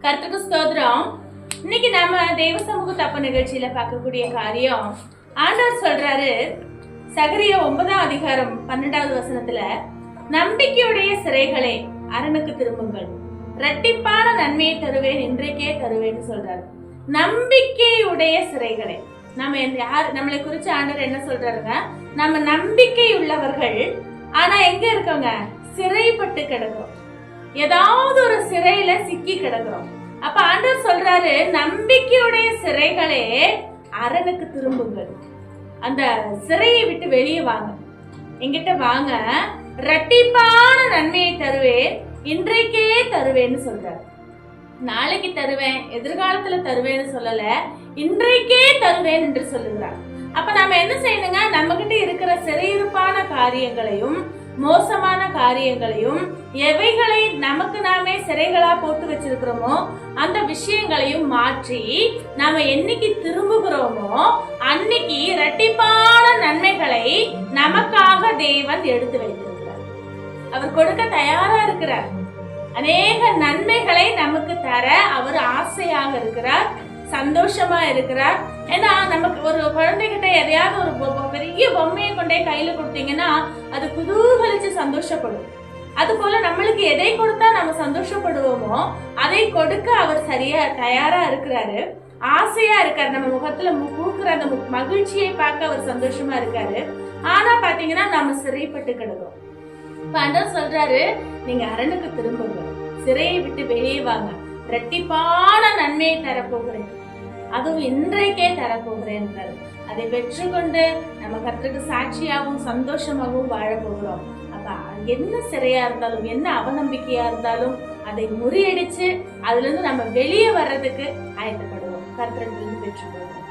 கர்த்தருக்கு ஸ்தோத்திரம். இன்னைக்கு நாம தேவ சமூக தப்ப நிகழ்ச்சியில பார்க்கக்கூடிய காரியம், ஆண்டவர் சொல்றாரு சகரியா 9ஆம் அதிகாரம் 12வது வசனத்துல, நம்பிக்கையுடைய சிறைகளே அரணுக்கு திரும்புங்கள், இரட்டிப்பான நன்மையை தருவேன், இன்றைக்கே தருவேன்னு சொல்றாரு. நம்பிக்கையுடைய சிறைகளே, நம்ம யார் நம்மளை குறிச்சு ஆண்டவர் என்ன சொல்றாருங்க? நம்ம நம்பிக்கை உள்ளவர்கள், ஆனா எங்க இருக்கோங்க? சிறைப்பட்டு கிடக்கிறோம், ஏதாவது ஒரு சிறையில சிக்கி கிடக்கிறோம். அப்ப ஆண்டவர் சொல்றாரு, நம்பிக்கையுடைய சிறைகளே அரணுக்கு திரும்புங்கள், அந்த சிறையை விட்டு வெளியே வாங்க, எங்கிட்ட வாங்க, இரட்டிப்பான நன்மையை தருவேன், இன்றைக்கே தருவேன்னு சொல்றாரு. நாளைக்கு தருவேன், எதிர்காலத்துல தருவேன்னு சொல்லல, இன்றைக்கே தருவேன் என்று சொல்லுகிறார். அப்ப நாம என்ன செய்யணுங்க? நம்ம கிட்ட இருக்கிற சிறையிருப்பான காரியங்களையும் மோசமான காரியங்களையும், எவைகளை நமக்கு நாமே சிறைகளா போட்டு வச்சிருக்கிறோமோ அந்த விஷயங்களையும் மாற்றி நாம என்னைக்கு திரும்புகிறோமோ அன்னைக்கு இரட்டிப்பான நன்மைகளை நமக்காக தேவன் எடுத்து வைத்திருக்கிறார். அவர் கொடுக்க தயாரா இருக்கிறார். அநேக நன்மைகளை நமக்கு தர அவர் ஆசையாக இருக்கிறார், சந்தோஷமா இருக்கிறார். ஏன்னா நமக்கு ஒரு குழந்தைகிட்ட எதையாவது ஒரு பெரிய பொம்மையை கொண்டே கையில கொடுத்தீங்கன்னா அது குதூகலிச்சு சந்தோஷப்படும். அது போல நம்மளுக்கு எதை கொடுத்தா நம்ம சந்தோஷப்படுவோமோ அதை கொடுக்க அவர் சரியா தயாரா இருக்கிறாரு, ஆசையா இருக்காரு. நம்ம முகத்துல பூக்குற அந்த மகிழ்ச்சியை பார்க்க அவர் சந்தோஷமா இருக்காரு. ஆனா பாத்தீங்கன்னா நம்ம சிறைப்பட்டு கிடக்கிறோம். ஆண்டவர் சொல்றாரு, நீங்க அரணுக்கு திரும்புங்க, சிறையை விட்டு வெளியே வாங்க, இரட்டிப்பான நன்மையை தரப்போகிறேன், அதுவும் இன்றைக்கே தரப்போகிறேன். அதை பெற்றுக்கொண்டு நம்ம கர்த்தருக்கு சாட்சியாகவும் சந்தோஷமாகவும் வாழ போகிறோம். அப்ப என்ன சிறையா இருந்தாலும், என்ன அவநம்பிக்கையா இருந்தாலும் அதை முறியடிச்சு அதுல இருந்து நம்ம வெளியே வர்றதுக்கு ஆயத்தப்படுவோம். கர்த்தருக்கு பெற்றுக்கொள்வோம்.